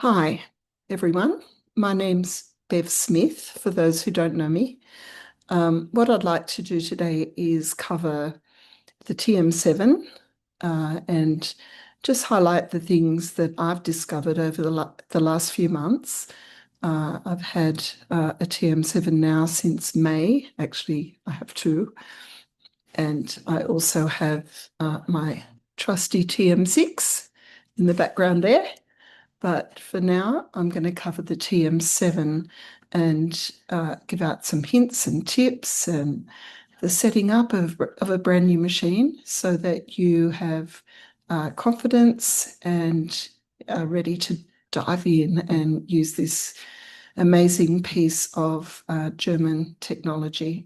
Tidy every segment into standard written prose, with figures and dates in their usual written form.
Hi, everyone. My name's Bev Smith, for those who don't know me. What I'd like to do today is cover the TM7 and just highlight the things that I've discovered over the last few months. I've had a TM7 now since May. Actually, I have two. And I also have my trusty TM6 in the background there. But for now, I'm going to cover the TM7 and give out some hints and tips and the setting up of a brand new machine so that you have confidence and are ready to dive in and use this amazing piece of German technology.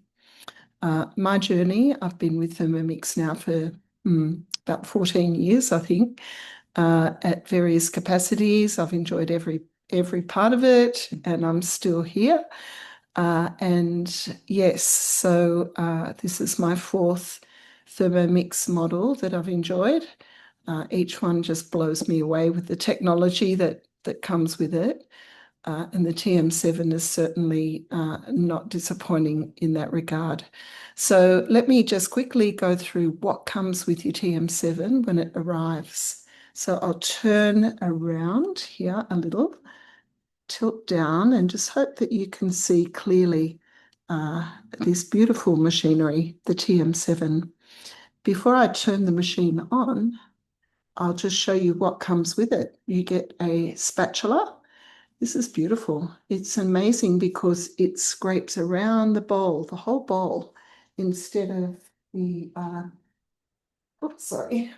My journey, I've been with Thermomix now for about 14 years, I think, at various capacities. I've enjoyed every part of it, and I'm still here. And yes, so this is my fourth Thermomix model that I've enjoyed. Each one just blows me away with the technology that comes with it. And the TM7 is certainly not disappointing in that regard. So let me just quickly go through what comes with your TM7 when it arrives. So I'll turn around here a little, tilt down, and just hope that you can see clearly this beautiful machinery, the TM7. Before I turn the machine on, I'll just show you what comes with it. You get a spatula. This is beautiful. It's amazing because it scrapes around the bowl, the whole bowl, instead of the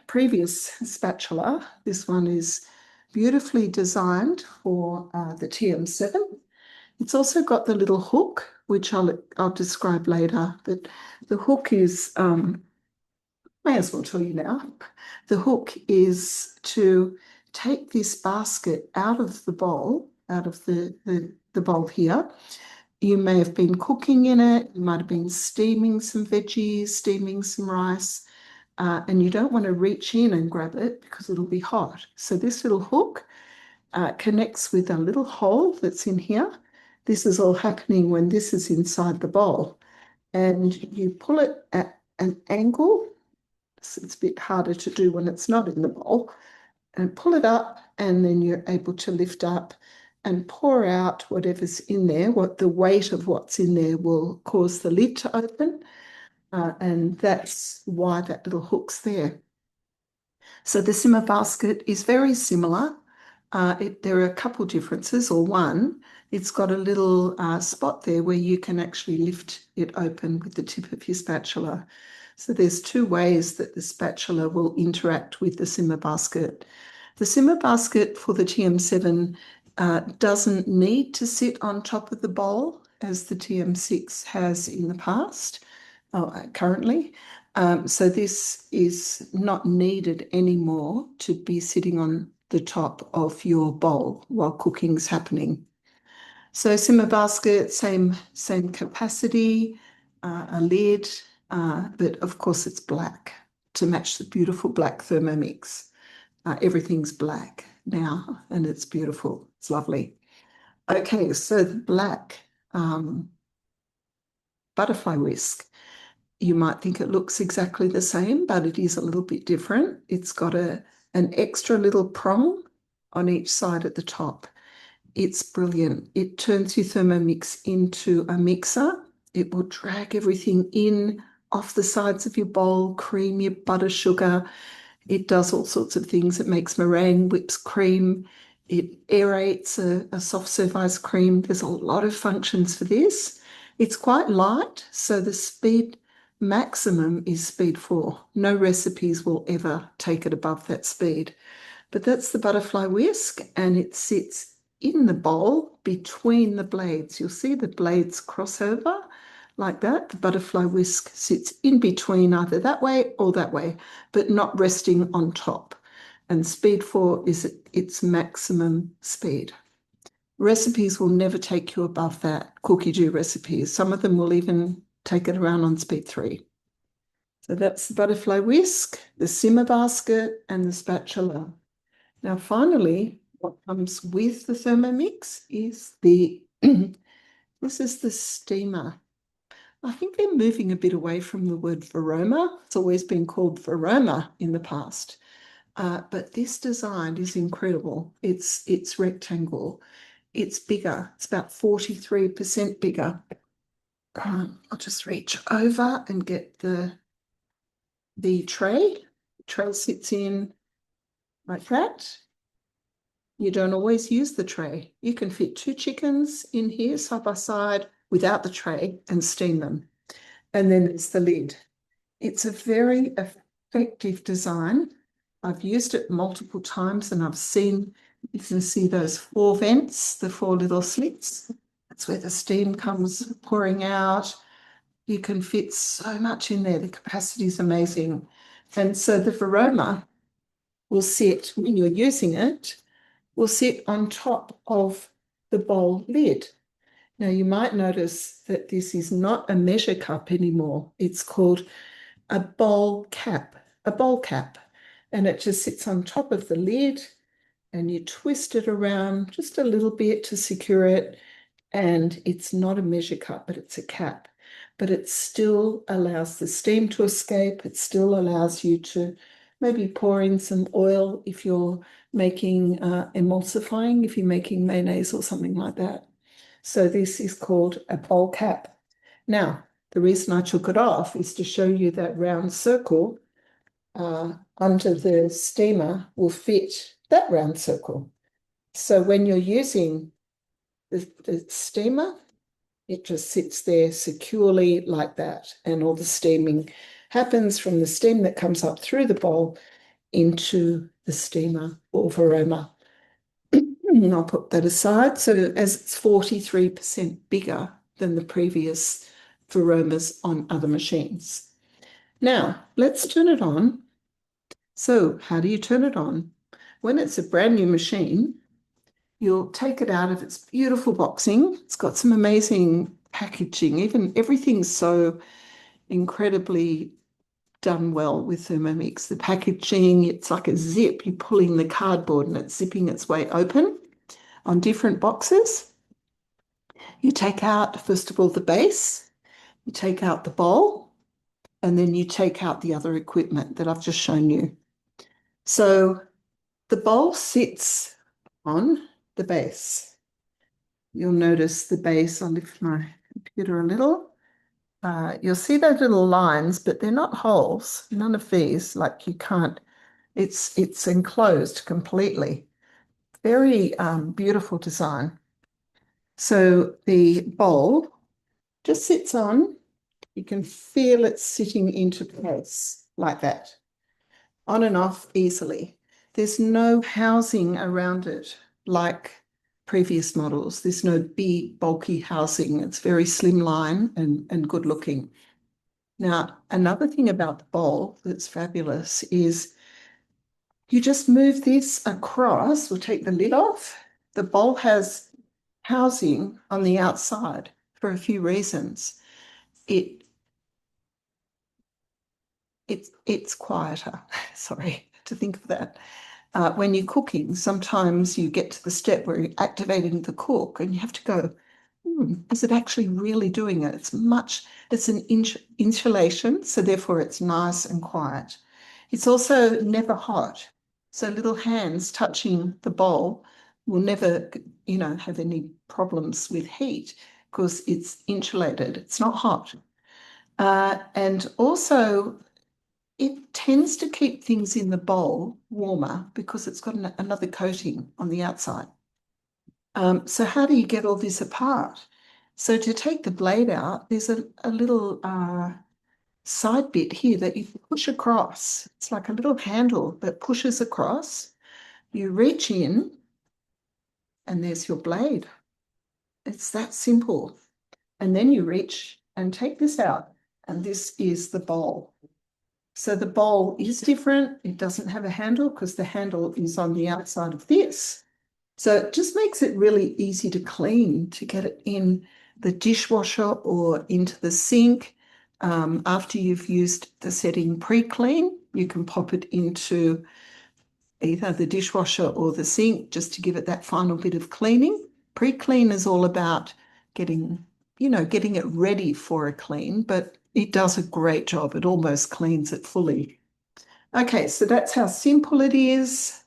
previous spatula. This one is beautifully designed for the TM7. It's also got the little hook, which I'll describe later. But the hook is, may as well tell you now, the hook is to take this basket out of the bowl, out of the bowl here. You may have been cooking in it, you might have been steaming some veggies, steaming some rice, and you don't want to reach in and grab it because it'll be hot. So this little hook connects with a little hole that's in here. This is all happening when this is inside the bowl. And you pull it at an angle. So it's a bit harder to do when it's not in the bowl. And pull it up, and then you're able to lift up and pour out whatever's in there. What the weight of what's in there will cause the lid to open. And that's why that little hook's there. So the simmer basket is very similar. There are a couple differences, or one, it's got a little spot there where you can actually lift it open with the tip of your spatula. So there's two ways that the spatula will interact with the simmer basket. The simmer basket for the TM7 doesn't need to sit on top of the bowl as the TM6 has in the past, currently. So this is not needed anymore to be sitting on the top of your bowl while cooking's happening. So simmer basket, same capacity, a lid, but of course it's black to match the beautiful black Thermomix. Everything's black now, and it's beautiful. It's lovely. Okay, so the black butterfly whisk. You might think it looks exactly the same, but it is a little bit different. It's got an extra little prong on each side at the top. It's brilliant. It turns your Thermomix into a mixer. It will drag everything in off the sides of your bowl, cream your butter, sugar. It does all sorts of things. It makes meringue, whips cream. It aerates a soft serve ice cream. There's a lot of functions for this. It's quite light, so the speed maximum is speed 4. No recipes will ever take it above that speed. But that's the butterfly whisk, and it sits in the bowl between the blades. You'll see the blades cross over like that. The butterfly whisk sits in between either that way or that way, but not resting on top. And speed 4 is its maximum speed. Recipes will never take you above that, cookie dough recipes. Some of them will even take it around on speed 3. So that's the butterfly whisk, the simmer basket, and the spatula. Now, finally, What comes with the Thermomix is this is the steamer. I think they're moving a bit away from the word Varoma. It's always been called Varoma in the past. But this design is incredible. It's rectangle. It's bigger. It's about 43% bigger. I'll just reach over and get the tray. The tray sits in like that. You don't always use the tray. You can fit 2 chickens in here side by side without the tray and steam them. And then there's the lid. It's a very effective design. I've used it multiple times and I've seen, you can see those 4 vents, the 4 little slits. That's where the steam comes pouring out. You can fit so much in there. The capacity is amazing. And so the Varoma will sit, when you're using it, will sit on top of the bowl lid. Now, you might notice that this is not a measure cup anymore. It's called a bowl cap, and it just sits on top of the lid, and you twist it around just a little bit to secure it, and it's not a measure cup, but it's a cap. But it still allows the steam to escape. It still allows you to maybe pour in some oil if you're making emulsifying, if you're making mayonnaise or something like that. So this is called a bowl cap. Now, the reason I took it off is to show you that round circle under the steamer will fit that round circle. So when you're using the steamer, it just sits there securely like that. And all the steaming happens from the steam that comes up through the bowl into the steamer or Varoma. And I'll put that aside. So as it's 43% bigger than the previous Varomas on other machines. Now, let's turn it on. So how do you turn it on? When it's a brand new machine, you'll take it out of its beautiful boxing. It's got some amazing packaging. Even everything's so incredibly done well with Thermomix. The packaging, it's like a zip. You're pulling the cardboard and it's zipping its way open on different boxes. You take out, first of all, the base. You take out the bowl, and then you take out the other equipment that I've just shown you. So the bowl sits on the base. You'll notice the base. I'll lift my computer a little. You'll see those little lines, but they're not holes. None of these, like you can't, it's enclosed completely. Very beautiful design. So the bowl just sits on. You can feel it sitting into place like that, on and off easily. There's no housing around it like previous models. There's no big, bulky housing. It's very slimline and good looking. Now, another thing about the bowl that's fabulous is you just move this across. We'll take the lid off. The bowl has housing on the outside for a few reasons. It's quieter. Sorry to think of that. When you're cooking, sometimes you get to the step where you're activating the cook and you have to go, is it actually really doing it? It's an insulation, so therefore it's nice and quiet. It's also never hot. So little hands touching the bowl will never, have any problems with heat because it's insulated. It's not hot. And also, it tends to keep things in the bowl warmer because it's got another coating on the outside. So how do you get all this apart? So to take the blade out, there's a little side bit here that you push across. It's like a little handle that pushes across. You reach in and there's your blade. It's that simple. And then you reach and take this out, and this is the bowl. So the bowl is different. It doesn't have a handle because the handle is on the outside of this. So it just makes it really easy to clean, to get it in the dishwasher or into the sink. After you've used the setting pre-clean, you can pop it into either the dishwasher or the sink just to give it that final bit of cleaning. Pre-clean is all about getting, getting it ready for a clean, but it does a great job. It almost cleans it fully. Okay, so that's how simple it is.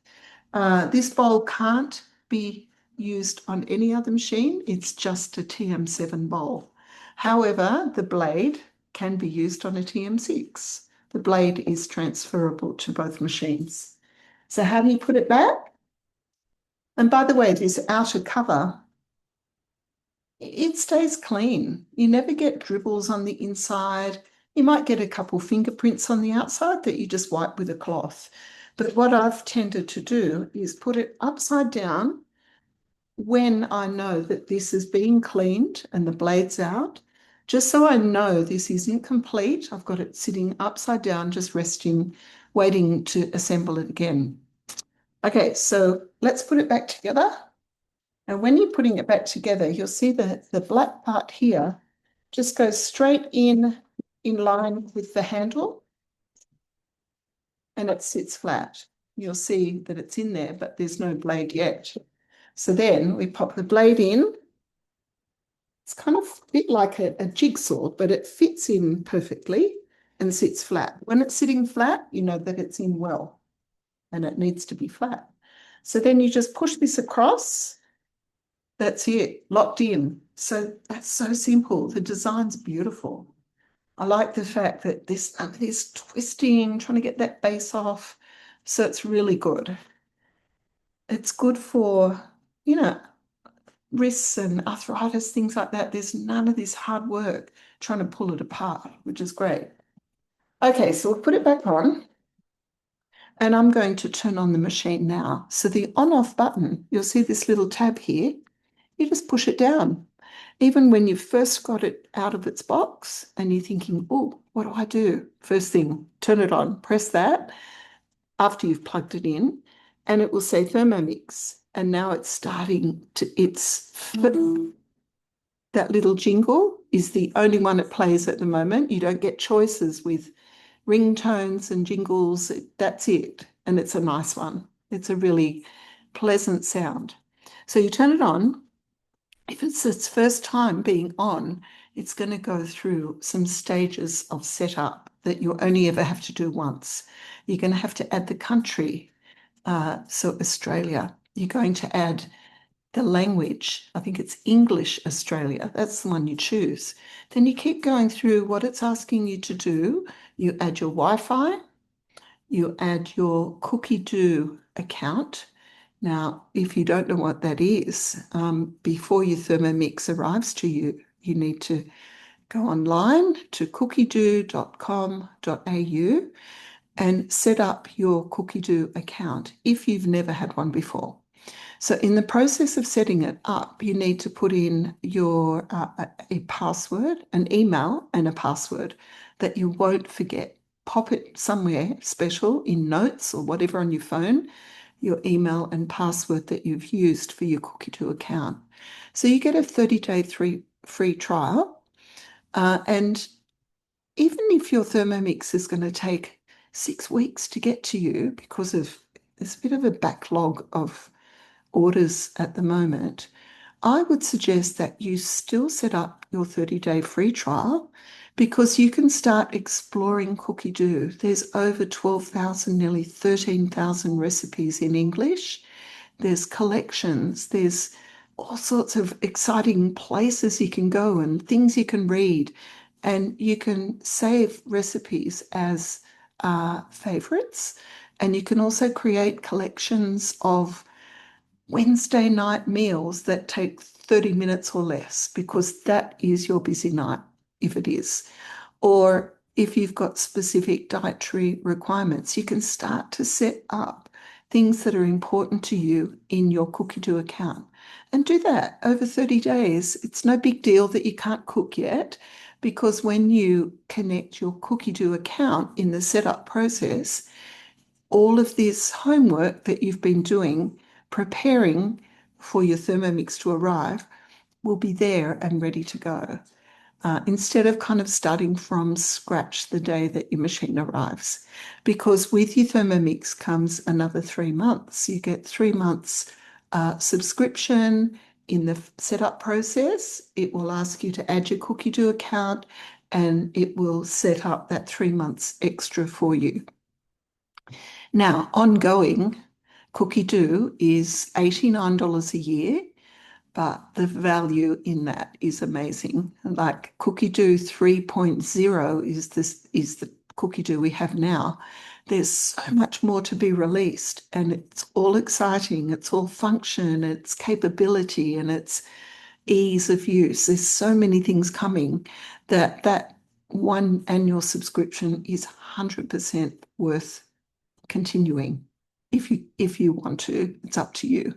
This bowl can't be used on any other machine. It's just a TM7 bowl. However, the blade can be used on a TM6. The blade is transferable to both machines. So how do you put it back? And by the way, this outer cover, it stays clean. You never get dribbles on the inside. You might get a couple fingerprints on the outside that you just wipe with a cloth. But what I've tended to do is put it upside down when I know that this is being cleaned and the blade's out, just so I know this isn't complete. I've got it sitting upside down, just resting, waiting to assemble it again. Okay, so let's put it back together. And when you're putting it back together, you'll see that the black part here just goes straight in line with the handle, and it sits flat. You'll see that it's in there, but there's no blade yet. So then we pop the blade in. It's kind of a bit like a jigsaw, but it fits in perfectly and sits flat. When it's sitting flat, you know that it's in well, and it needs to be flat. So then you just push this across. That's it, locked in. So that's so simple. The design's beautiful. I like the fact that this twisting, trying to get that base off. So it's really good. It's good for, you know, wrists and arthritis, things like that. There's none of this hard work trying to pull it apart, which is great. Okay, so we'll put it back on. And I'm going to turn on the machine now. So the on-off button, you'll see this little tab here. You just push it down. Even when you've first got it out of its box and you're thinking, oh, what do I do? First thing, turn it on, press that after you've plugged it in, and it will say Thermomix. And now it's starting to, that little jingle is the only one it plays at the moment. You don't get choices with ringtones and jingles. That's it. And it's a nice one. It's a really pleasant sound. So you turn it on. If it's its first time being on, it's going to go through some stages of setup that you only ever have to do once. You're going to have to add the country, so Australia. You're going to add the language. I think it's English Australia. That's the one you choose. Then you keep going through what it's asking you to do. You add your Wi-Fi. You add your Cookie Do account. Now, if you don't know what that is, before your Thermomix arrives to you, you need to go online to cookiedo.com.au and set up your CookieDo account if you've never had one before. So in the process of setting it up, you need to put in your a password, an email and a password that you won't forget. Pop it somewhere special in notes or whatever on your phone, your email and password that you've used for your CookieDo account. So you get a 30-day free trial. And even if your Thermomix is going to take 6 weeks to get to you because of there's a bit of a backlog of orders at the moment, I would suggest that you still set up your 30-day free trial because you can start exploring CookieDo. There's over 12,000, nearly 13,000 recipes in English. There's collections. There's all sorts of exciting places you can go and things you can read. And you can save recipes as favorites. And you can also create collections of Wednesday night meals that take 30 minutes or less, because that is your busy night, if it is. Or if you've got specific dietary requirements, you can start to set up things that are important to you in your CookieDo account. And do that over 30 days. It's no big deal that you can't cook yet, because when you connect your CookieDo account in the setup process, all of this homework that you've been doing, preparing for your Thermomix to arrive, will be there and ready to go. instead of kind of starting from scratch the day that your machine arrives. Because with your Thermomix comes another 3 months. You get 3 months subscription in the setup process. It will ask you to add your Cookie Do account and it will set up that 3 months extra for you. Now, ongoing, Cookie Do is $89 a year, but the value in that is amazing. Like Cookie Do 3.0 is the Cookie Do we have now. There's so much more to be released, and it's all exciting. It's all function, it's capability, and it's ease of use. There's so many things coming that one annual subscription is 100% worth continuing. If you want to, it's up to you.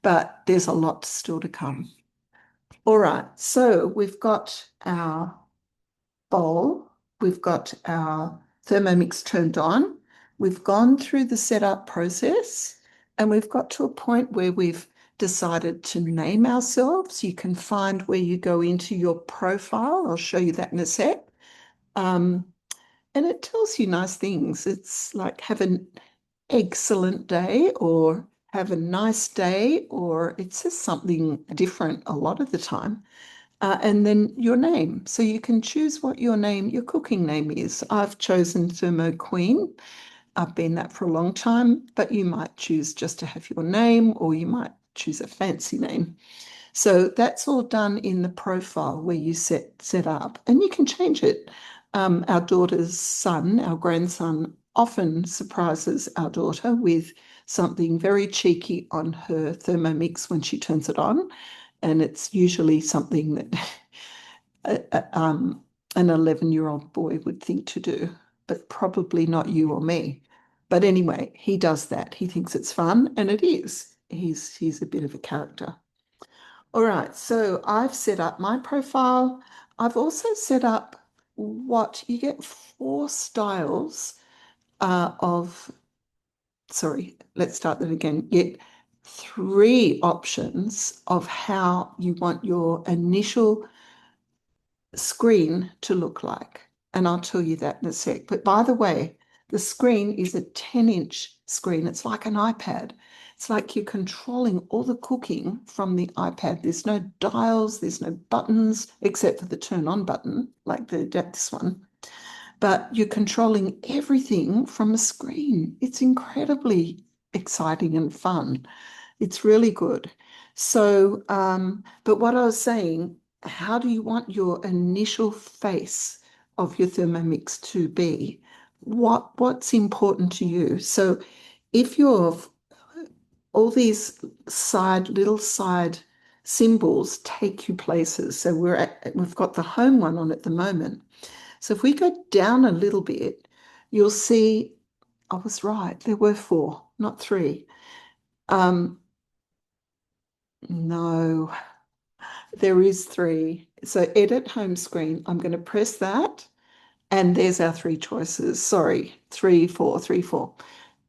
But there's a lot still to come. All right, so we've got our bowl, we've got our Thermomix turned on, we've gone through the setup process, and we've got to a point where we've decided to name ourselves. You can find where you go into your profile. I'll show you that in a sec. And it tells you nice things. It's like have an excellent day or have a nice day, or it says something different a lot of the time. And then your name. So you can choose what your cooking name is. I've chosen Thermo Queen. I've been that for a long time, but you might choose just to have your name, or you might choose a fancy name. So that's all done in the profile where you set up, and you can change it. Our daughter's son, our grandson, often surprises our daughter with something very cheeky on her Thermomix when she turns it on. And it's usually something that an 11-year-old boy would think to do, but probably not you or me. But anyway, he does that. He thinks it's fun, and it is. He's a bit of a character. All right, so I've set up my profile. I've also set up what you get 4 styles of, sorry, let's start that again. Get 3 options of how you want your initial screen to look like. And I'll tell you that in a sec. But by the way, the screen is a 10-inch screen. It's like an iPad. It's like you're controlling all the cooking from the iPad. There's no dials, there's no buttons, except for the turn on button, like this one. But you're controlling everything from a screen. It's incredibly exciting and fun. It's really good. So, but what I was saying, how do you want your initial face of your Thermomix to be? What's important to you? So if you're all these little side symbols take you places. So we've got the home one on at the moment. So if we go down a little bit, you'll see I was right. There were 4, not 3. No, there is 3. So edit home screen. I'm going to press that. And there's our 3 choices. Sorry, 3, 4, 3, 4.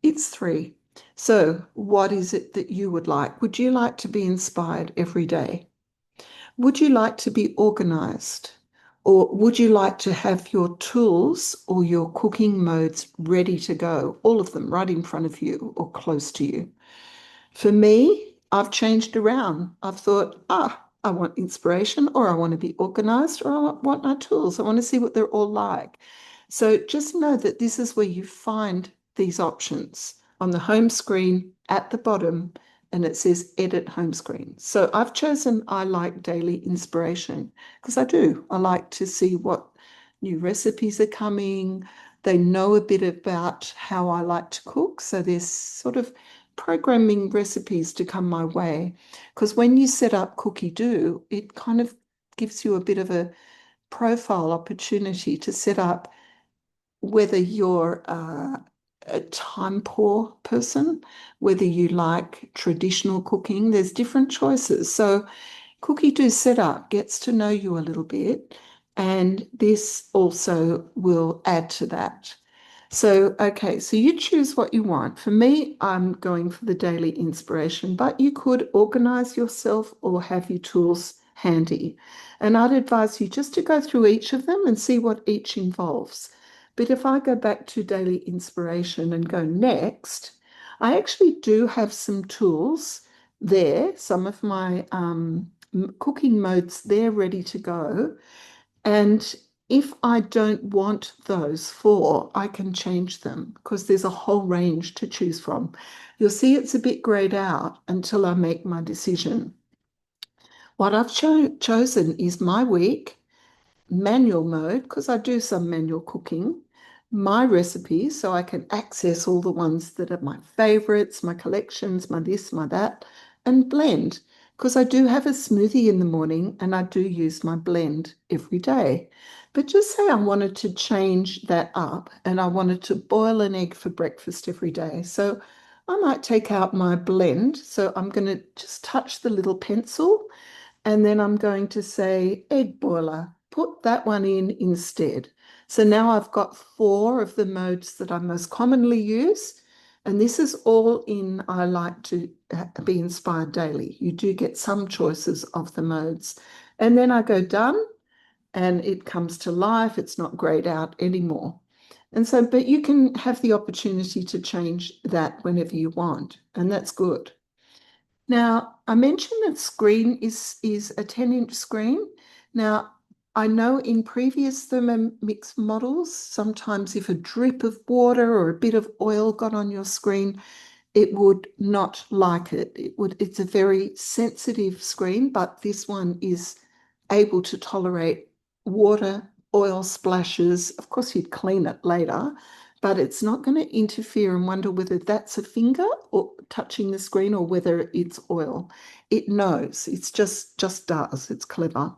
It's 3. So what is it that you would like? Would you like to be inspired every day? Would you like to be organized? Or would you like to have your tools or your cooking modes ready to go? All of them right in front of you or close to you. For me, I've changed around. I've thought, I want inspiration, or I want to be organized, or I want my tools. I want to see what they're all like. So just know that this is where you find these options on the home screen at the bottom, and it says edit home screen. So I've chosen I like daily inspiration because I do. I like to see what new recipes are coming. They know a bit about how I like to cook. So there's sort of programming recipes to come my way. Because when you set up Cookie Do, it kind of gives you a bit of a profile opportunity to set up whether you're a time poor person, whether you like traditional cooking. There's different choices. So Cookie Do Setup gets to know you a little bit, and this also will add to that. So, okay, so you choose what you want. For me, I'm going for the daily inspiration, but you could organize yourself or have your tools handy. And I'd advise you just to go through each of them and see what each involves. But if I go back to daily inspiration and go next, I actually do have some tools there, some of my cooking modes there ready to go. And if I don't want those four, I can change them because there's a whole range to choose from. You'll see it's a bit grayed out until I make my decision. What I've chosen is my week, manual mode, because I do some manual cooking, my recipes, so I can access all the ones that are my favorites, my collections, my this, my that, and blend, because I do have a smoothie in the morning and I do use my blend every day. But just say I wanted to change that up and I wanted to boil an egg for breakfast every day. So I might take out my blend. So I'm going to just touch the little pencil and then I'm going to say egg boiler, put that one in instead. So now I've got four of the modes that I most commonly use. And this is all in I like to be inspired daily. You do get some choices of the modes. And then I go done and it comes to life. It's not grayed out anymore. And so, but you can have the opportunity to change that whenever you want. And that's good. Now, I mentioned that screen is a 10-inch screen. Now, I know in previous Thermomix models, sometimes if a drip of water or a bit of oil got on your screen, it would not like it. It's a very sensitive screen, but this one is able to tolerate water, oil splashes. Of course, you'd clean it later, but it's not going to interfere and wonder whether that's a finger or touching the screen or whether it's oil. It knows. It's just does. It's clever.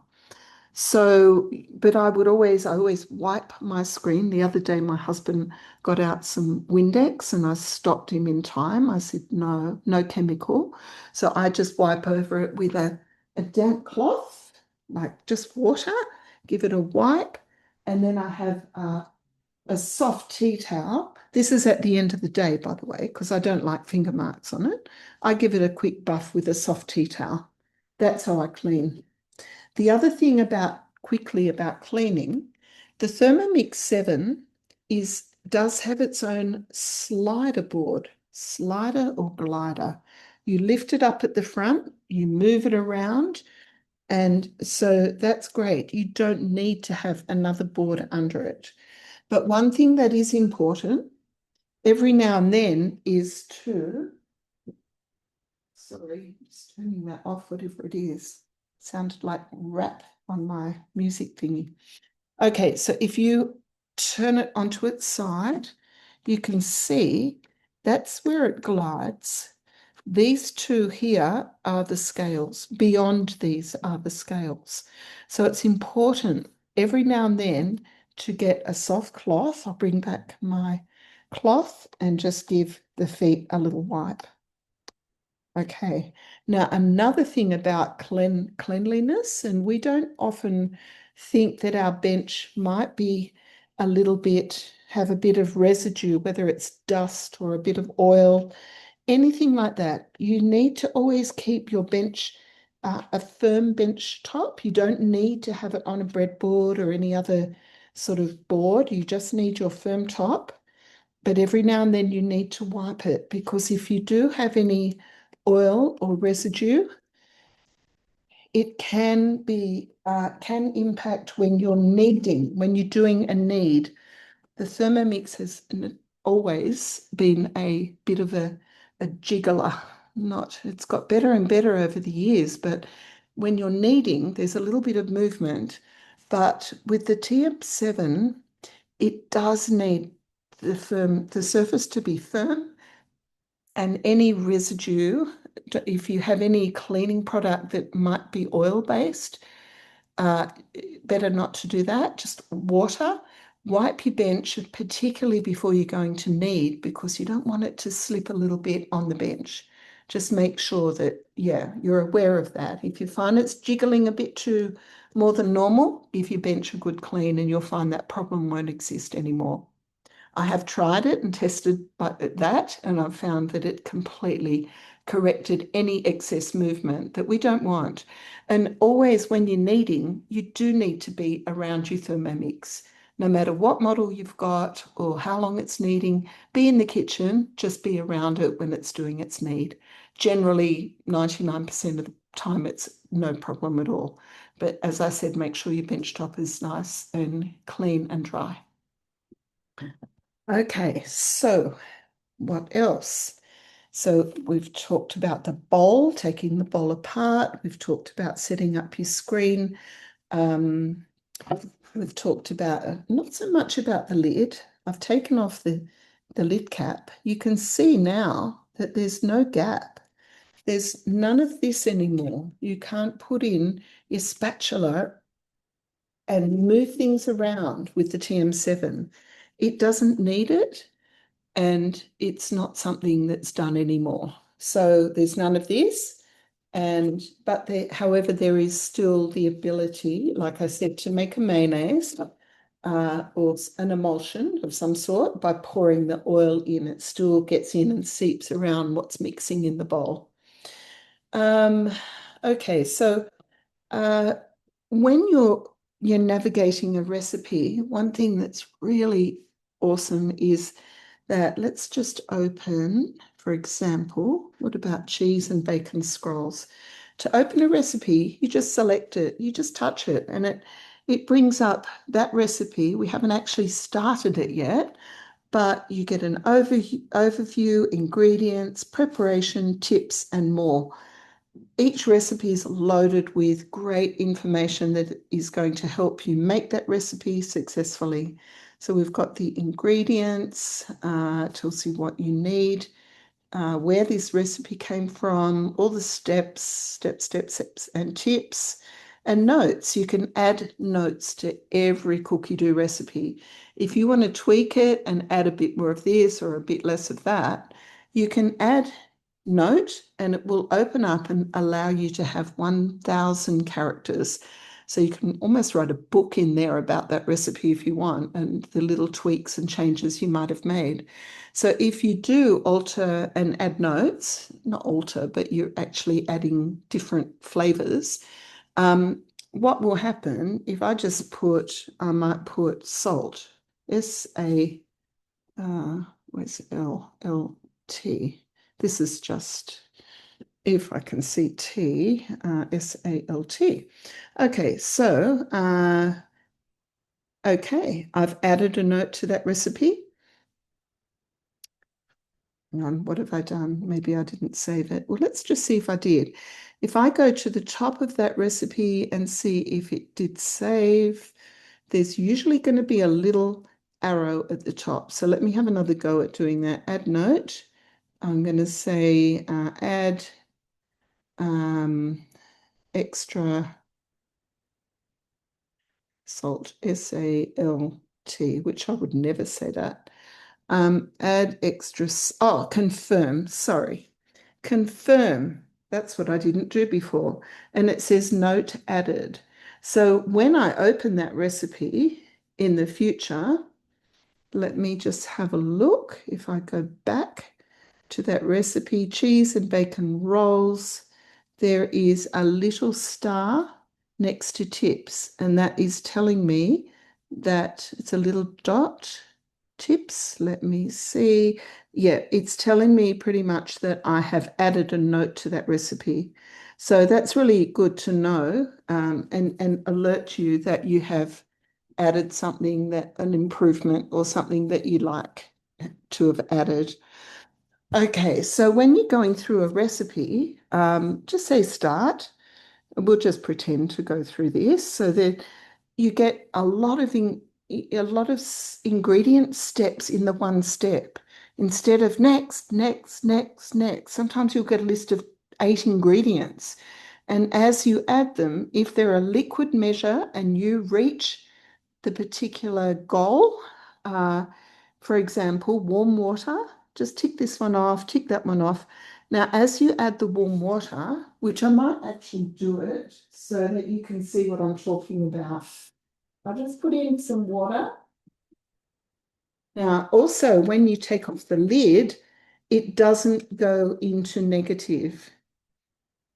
So, but I always wipe my screen. The other day, my husband got out some Windex and I stopped him in time. I said, no, no chemical. So I just wipe over it with a damp cloth, like just water, give it a wipe. And then I have a soft tea towel. This is at the end of the day, by the way, because I don't like finger marks on it. I give it a quick buff with a soft tea towel. That's how I clean. The other thing quickly about cleaning, the Thermomix 7 does have its own slider board, slider or glider. You lift it up at the front, you move it around, and so that's great. You don't need to have another board under it. But one thing that is important every now and then is sorry, just turning that off, whatever it is. Sounded like rap on my music thingy. Okay, so if you turn it onto its side, you can see that's where it glides. These two here are the scales. Beyond these are the scales. So it's important every now and then to get a soft cloth. I'll bring back my cloth and just give the feet a little wipe. Okay. Now, another thing about cleanliness, and we don't often think that our bench might be have a bit of residue, whether it's dust or a bit of oil, anything like that. You need to always keep your bench a firm bench top. You don't need to have it on a breadboard or any other sort of board. You just need your firm top. But every now and then you need to wipe it because if you do have any oil or residue, it can impact when you're kneading, when you're doing a knead. The Thermomix has always been a bit of a jiggler. It's got better and better over the years, but when you're kneading, there's a little bit of movement. But with the TM7, it does need the surface to be firm and any residue, if you have any cleaning product that might be oil-based, uh, better not to do that. Just water. Wipe your bench, particularly before you're going to knead, because you don't want it to slip a little bit on the bench. Just make sure that, yeah, you're aware of that. If you find it's jiggling a bit too more than normal, give your bench a good clean and you'll find that problem won't exist anymore. I have tried it and tested that, and I've found that it completely corrected any excess movement that we don't want. And always when you're kneading, you do need to be around your Thermomix. No matter what model you've got or how long it's kneading, be in the kitchen, just be around it when it's doing its knead. Generally, 99% of the time, it's no problem at all. But as I said, make sure your bench top is nice and clean and dry. Okay, so what else? So we've talked about the bowl, taking the bowl apart. We've talked about setting up your screen. Um, we've talked about not so much about the lid. I've taken off the lid cap. You can see now that there's no gap. There's none of this anymore. You can't put in your spatula and move things around with the TM7. It doesn't need it, and it's not something that's done anymore. So there's none of this. But however, there is still the ability, like I said, to make a mayonnaise or an emulsion of some sort by pouring the oil in. It still gets in and seeps around what's mixing in the bowl. Um, okay, so uh, when you're navigating a recipe, one thing that's really awesome is that let's just open, for example, what about cheese and bacon scrolls? To open a recipe, you just select it, you just touch it, and it brings up that recipe. We haven't actually started it yet, but you get an overview, ingredients, preparation, tips, and more. Each recipe is loaded with great information that is going to help you make that recipe successfully. So we've got the ingredients, tells you what you need, where this recipe came from, all the steps, and tips, and notes. You can add notes to every cookie dough recipe. If you want to tweak it and add a bit more of this or a bit less of that, you can add note and it will open up and allow you to have 1,000 characters. So you can almost write a book in there about that recipe if you want, and the little tweaks and changes you might have made. So if you do alter and add notes, not alter, but you're actually adding different flavors, what will happen if I might put salt, S-A, where's L-L-T? This is just, if I can see T, S-A-L-T. Okay, so, okay, I've added a note to that recipe. Hang on, what have I done? Maybe I didn't save it. Well, let's just see if I did. If I go to the top of that recipe and see if it did save, there's usually going to be a little arrow at the top. So let me have another go at doing that. Add note. I'm going to say add extra salt, S-A-L-T, which I would never say that. Add extra, confirm, sorry. Confirm, that's what I didn't do before. And it says note added. So when I open that recipe in the future, let me just have a look. If I go back to that recipe, cheese and bacon rolls, there is a little star next to tips, and that is telling me that it's a little dot. Tips, let me see. Yeah, it's telling me pretty much that I have added a note to that recipe. So that's really good to know, and alert you that you have added something, that an improvement or something that you like to have added. Okay, so when you're going through a recipe, just say start. We'll just pretend to go through this so that you get a lot of ingredient steps in the one step instead of next. Sometimes you'll get a list of 8 ingredients. And as you add them, if they're a liquid measure and you reach the particular goal, uh, for example, warm water, just tick this one off, tick that one off. Now, as you add the warm water, which I might actually do it so that you can see what I'm talking about. I'll just put in some water. Now, also, when you take off the lid, it doesn't go into negative.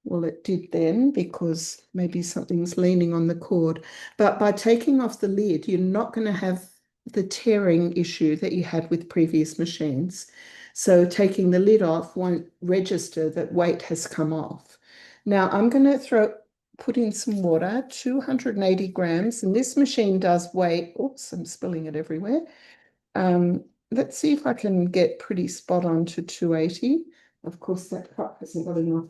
Well, it did then because maybe something's leaning on the cord. But by taking off the lid, you're not going to have the tearing issue that you had with previous machines. So taking the lid off won't register that weight has come off. Now I'm going to put in some water, 280 grams, and this machine does weigh, oops, I'm spilling it everywhere. Let's see if I can get pretty spot on to 280. Of course, that cup hasn't got enough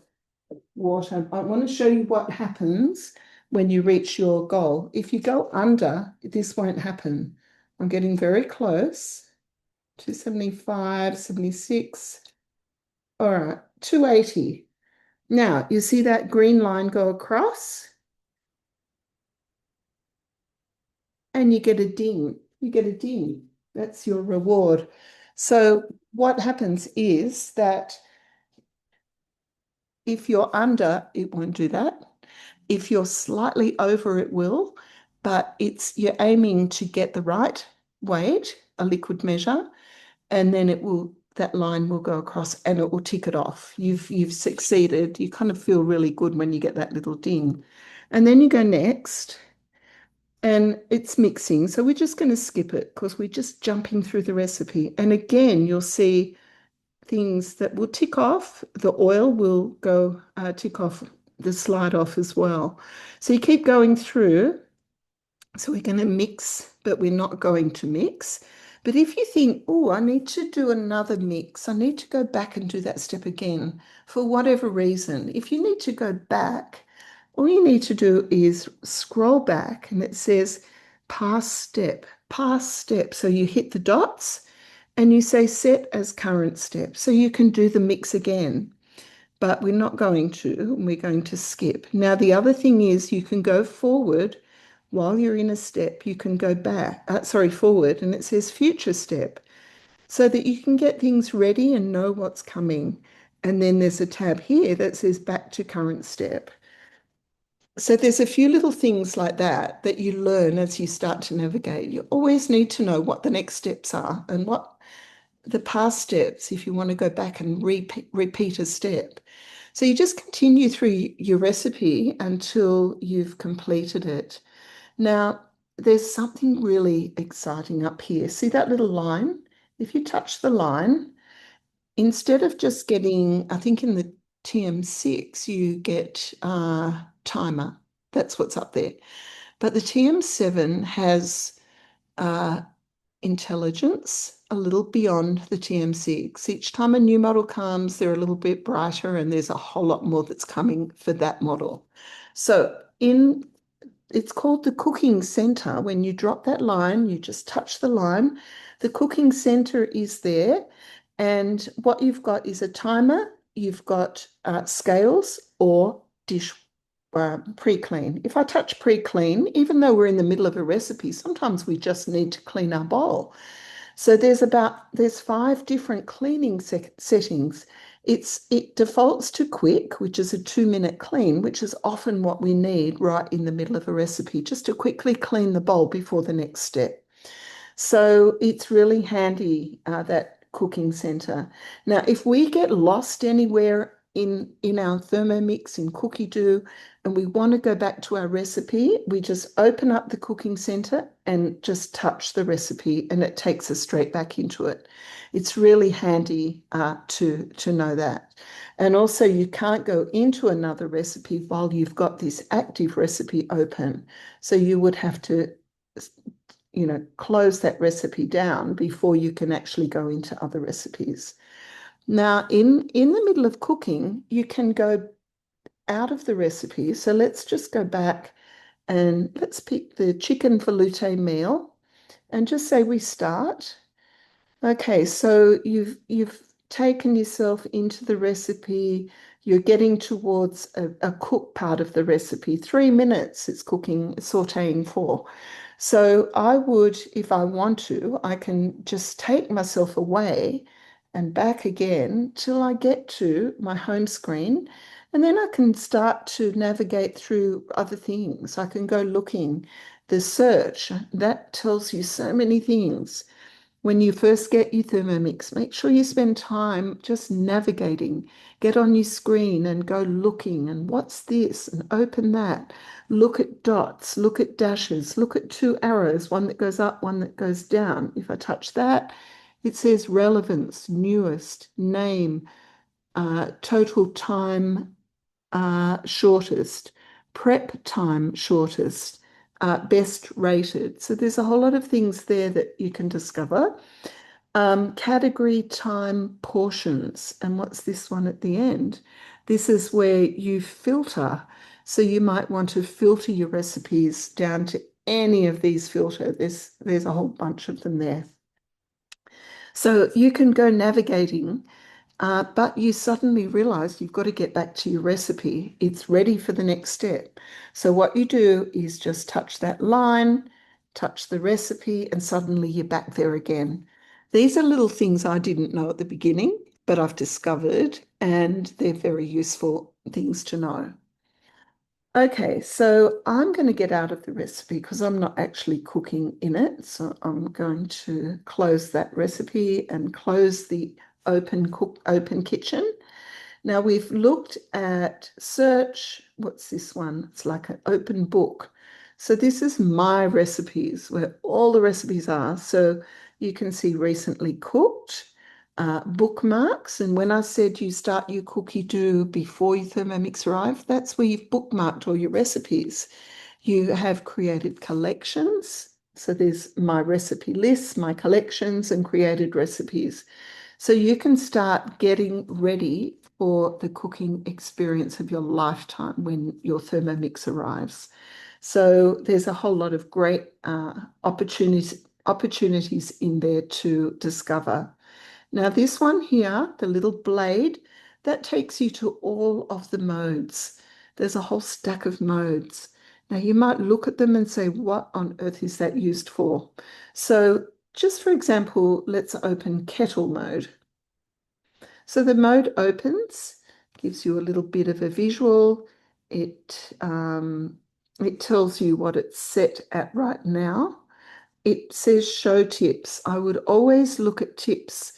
water. I want to show you what happens when you reach your goal. If you go under, this won't happen. I'm getting very close. 275, 76. All right, 280. Now, you see that green line go across and you get a ding. You get a ding. That's your reward. So what happens is that if you're under, it won't do that. If you're slightly over, it will, but you're aiming to get the right weight, a liquid measure, and then that line will go across and it will tick it off. You've succeeded. You kind of feel really good when you get that little ding. And then you go next, and it's mixing. So we're just going to skip it because we're just jumping through the recipe. And again, you'll see things that will tick off. The oil will go tick off, the slide off as well. So you keep going through. So we're going to mix, but we're not going to mix. But if you think, oh, I need to do another mix, I need to go back and do that step again for whatever reason. If you need to go back, all you need to do is scroll back and it says past step, past step. So you hit the dots and you say set as current step. So you can do the mix again, but we're not going to, and we're going to skip. Now, the other thing is you can go forward while you're in a step, you can go forward, and it says future step so that you can get things ready and know what's coming. And then there's a tab here that says back to current step. So there's a few little things like that that you learn as you start to navigate. You always need to know what the next steps are and what the past steps if you want to go back and repeat a step. So you just continue through your recipe until you've completed it. Now, there's something really exciting up here. See that little line? If you touch the line, instead of just getting, I think in the TM6, you get timer. That's what's up there. But the TM7 has intelligence a little beyond the TM6. Each time a new model comes, they're a little bit brighter, and there's a whole lot more that's coming for that model. So it's called the cooking center. When you drop that line, you just touch the line. The cooking center is there. And what you've got is a timer, you've got scales or dish pre-clean. If I touch pre-clean, even though we're in the middle of a recipe, sometimes we just need to clean our bowl. So there's 5 different cleaning settings. It defaults to quick, which is a 2-minute clean, which is often what we need right in the middle of a recipe, just to quickly clean the bowl before the next step. So it's really handy, that cooking center. Now, if we get lost anywhere in our Thermomix in Cookie Do and we want to go back to our recipe, we just open up the cooking center and just touch the recipe and it takes us straight back into it. It's really handy to know that. And also you can't go into another recipe while you've got this active recipe open. So you would have to close that recipe down before you can actually go into other recipes. Now, in the middle of cooking, you can go out of the recipe. So let's just go back and let's pick the chicken velouté meal and just say we start. Okay, so you've taken yourself into the recipe. You're getting towards a cook part of the recipe. 3 minutes it's cooking, sauteing for. So I would, if I want to, I can just take myself away and back again till I get to my home screen. And then I can start to navigate through other things. I can go looking. The search, that tells you so many things. when you first get your Thermomix, make sure you spend time just navigating. Get on your screen and go looking and what's this and open that. Look at dots, look at dashes, look at two arrows, one that goes up, one that goes down. If I touch that, it says relevance, newest, name, total time shortest, prep time shortest, best rated. So there's a whole lot of things there that you can discover. Category time portions. And what's this one at the end? This is where you filter. So you might want to filter your recipes down to any of these filter. There's a whole bunch of them there. So you can go navigating, but you suddenly realize you've got to get back to your recipe. It's ready for the next step. So what you do is just touch that line, touch the recipe, and suddenly you're back there again. These are little things I didn't know at the beginning, but I've discovered, and they're very useful things to know. Okay, so I'm going to get out of the recipe because I'm not actually cooking in it. So I'm going to close that recipe and close the open kitchen. Now we've looked at search. What's this one? It's like an open book. So this is my recipes where all the recipes are. So you can see recently cooked, bookmarks. And when I said you start your cookie do before your Thermomix arrive, that's where you've bookmarked all your recipes. You have created collections. So there's my recipe lists, my collections, and created recipes. So you can start getting ready for the cooking experience of your lifetime when your Thermomix arrives. So there's a whole lot of great opportunities in there to discover. Now this one here, the little blade, that takes you to all of the modes. There's a whole stack of modes. Now you might look at them and say, what on earth is that used for? So just for example, let's open kettle mode. So the mode opens, gives you a little bit of a visual. It tells you what it's set at right now. It says show tips. I would always look at tips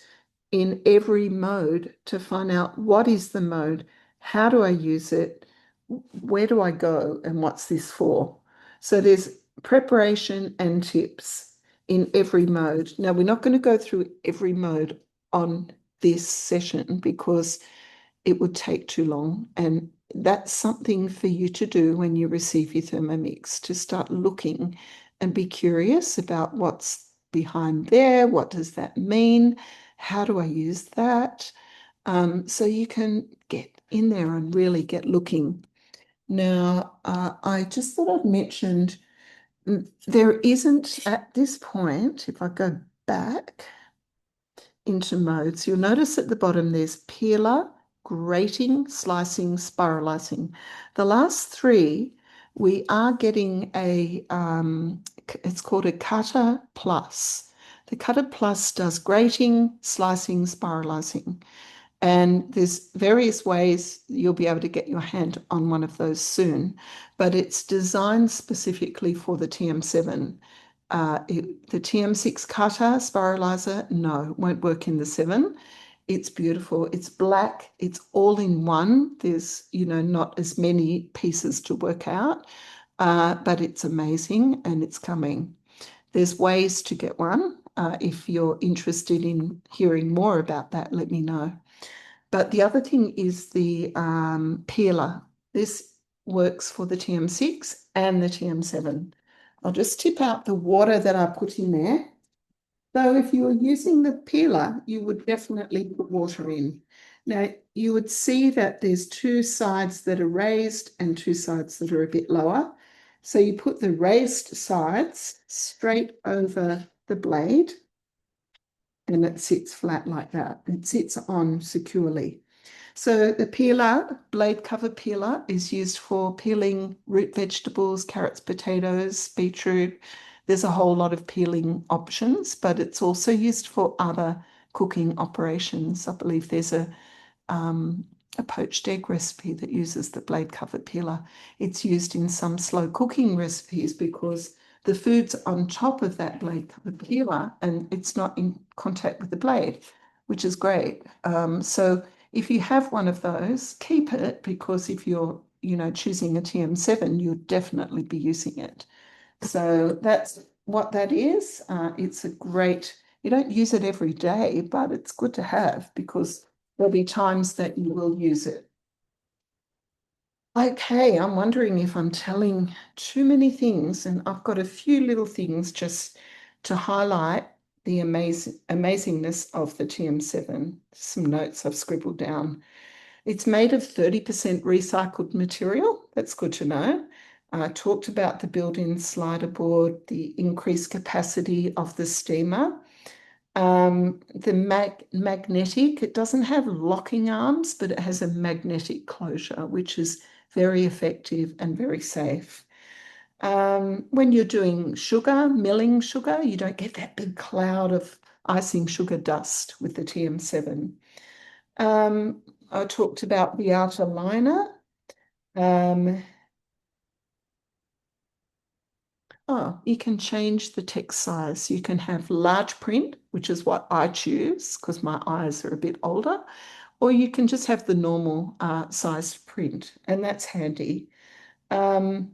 in every mode to find out what is the mode, how do I use it, where do I go, and what's this for? So there's preparation and tips in every mode. Now, we're not going to go through every mode on this session because it would take too long. And that's something for you to do when you receive your Thermomix, to start looking and be curious about what's behind there. What does that mean? How do I use that? So you can get in there and really get looking. Now, I just thought I'd mentioned there isn't at this point, if I go back into modes, you'll notice at the bottom there's peeler, grating, slicing, spiralizing. The last three, we are getting it's called a Cutter Plus. The Cutter Plus does grating, slicing, spiralizing. And there's various ways you'll be able to get your hand on one of those soon, but it's designed specifically for the TM7. The TM6 cutter, spiralizer, no, won't work in the 7. It's beautiful. It's black. It's all in one. There's, not as many pieces to work out, but it's amazing and it's coming. There's ways to get one. If you're interested in hearing more about that, let me know. But the other thing is the peeler. This works for the TM6 and the TM7. I'll just tip out the water that I put in there. So if you were using the peeler, you would definitely put water in. Now, you would see that there's two sides that are raised and two sides that are a bit lower. So you put the raised sides straight over the blade, and it sits flat like that. It sits on securely. So the peeler, blade cover peeler, is used for peeling root vegetables, carrots, potatoes, beetroot. There's a whole lot of peeling options, but it's also used for other cooking operations. I believe there's a poached egg recipe that uses the blade cover peeler. It's used in some slow cooking recipes because the food's on top of that blade cover peeler and it's not in contact with the blade, which is great. So if you have one of those, keep it, because if you're, choosing a TM7, you'll definitely be using it. So that's what that is. It's a great, you don't use it every day, but it's good to have because there'll be times that you will use it. Okay, I'm wondering if I'm telling too many things, and I've got a few little things just to highlight the amazingness of the TM7. Some notes I've scribbled down. It's made of 30% recycled material. That's good to know. I talked about the built-in slider board, the increased capacity of the steamer. The magnetic, it doesn't have locking arms, but it has a magnetic closure, which is very effective and very safe. When you're doing sugar, milling sugar, you don't get that big cloud of icing sugar dust with the TM7. I talked about the outer liner. Um, you can change the text size. You can have large print, which is what I choose because my eyes are a bit older, or you can just have the normal sized print, and that's handy. Um,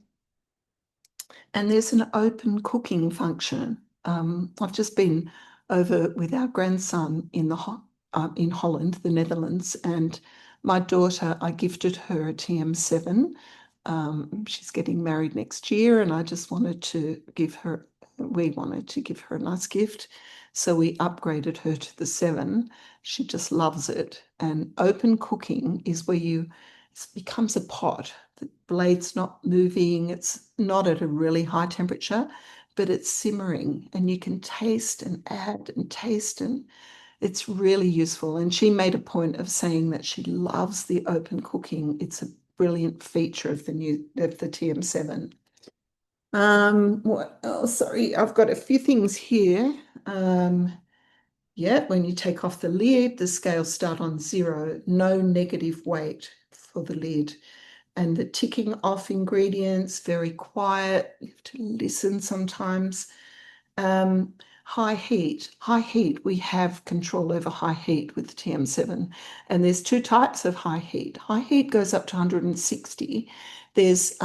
and there's an open cooking function. I've just been over with our grandson in Holland, the Netherlands, and my daughter, I gifted her a TM7. She's getting married next year, and I just wanted to give her, we wanted to give her a nice gift. So we upgraded her to the 7. She just loves it. And open cooking is where it becomes a pot. The blade's not moving. It's not at a really high temperature, but it's simmering, and you can taste and add and taste, and it's really useful. And she made a point of saying that she loves the open cooking. It's a brilliant feature of the TM7. What else? Sorry, I've got a few things here. Yeah, when you take off the lid, the scales start on 0, no negative weight for the lid. And the ticking off ingredients, very quiet. You have to listen sometimes. High heat. High heat, we have control over high heat with TM7. And there's two types of high heat. High heat goes up to 160. There's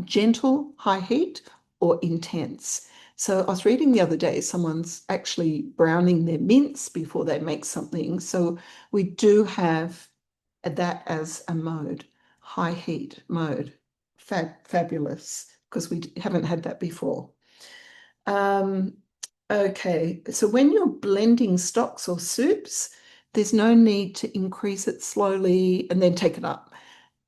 gentle high heat or intense. So I was reading the other day, someone's actually browning their mince before they make something. So we do have that as a mode, high heat mode. Fabulous, because we haven't had that before. Um, okay, so when you're blending stocks or soups, there's no need to increase it slowly and then take it up.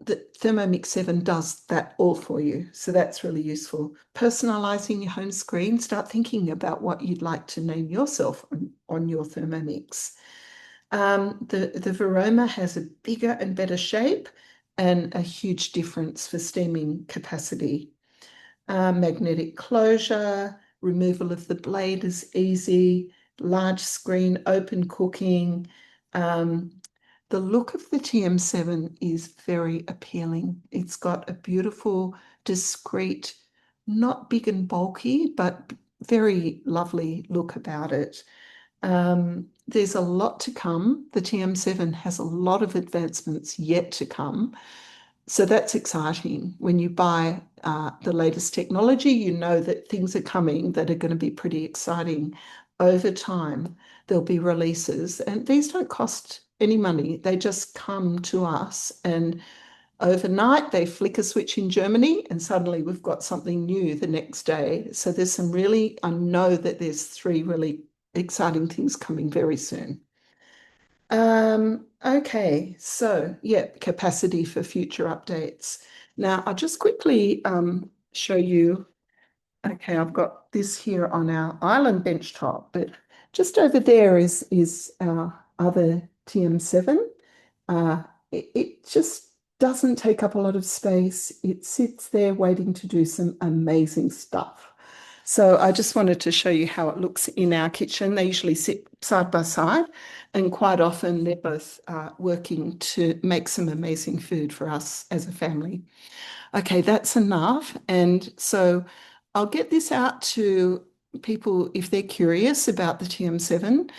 The Thermomix7 does that all for you. So that's really useful. Personalizing your home screen, start thinking about what you'd like to name yourself on your Thermomix. The Varoma has a bigger and better shape and a huge difference for steaming capacity. Magnetic closure, removal of the blade is easy, large screen, open cooking. The look of the TM7 is very appealing. It's got a beautiful, discreet, not big and bulky, but very lovely look about it. There's a lot to come. The TM7 has a lot of advancements yet to come. So that's exciting. When you buy the latest technology, you know that things are coming that are going to be pretty exciting. Over time, there'll be releases, and these don't cost any money. They just come to us, and overnight they flick a switch in Germany, and suddenly we've got something new the next day. So there's some really, I know that there's 3 really exciting things coming very soon. Okay, so yeah, capacity for future updates. Now, I'll just quickly show you. Okay, I've got this here on our island bench top, but just over there is our other TM7. It just doesn't take up a lot of space. It sits there waiting to do some amazing stuff. So I just wanted to show you how it looks in our kitchen. They usually sit side by side, and quite often they're both working to make some amazing food for us as a family. Okay, that's enough. And so I'll get this out to people if they're curious about the TM7.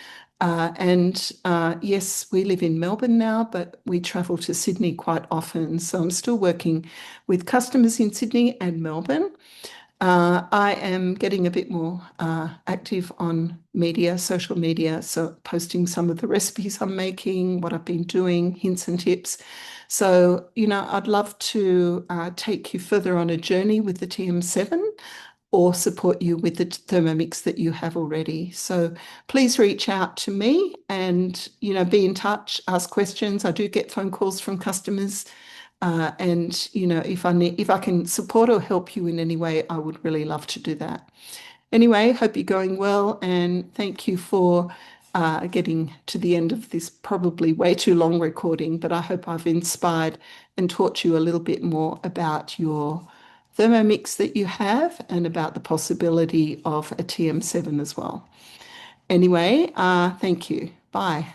Yes, we live in Melbourne now, but we travel to Sydney quite often. So I'm still working with customers in Sydney and Melbourne. I am getting a bit more active on media, social media, so posting some of the recipes I'm making, what I've been doing, hints and tips. So, I'd love to take you further on a journey with the TM7 or support you with the Thermomix that you have already. So please reach out to me and, be in touch, ask questions. I do get phone calls from customers. If I can support or help you in any way, I would really love to do that. Anyway, hope you're going well, and thank you for getting to the end of this probably way too long recording, but I hope I've inspired and taught you a little bit more about your Thermomix that you have and about the possibility of a TM7 as well. Anyway, thank you. Bye.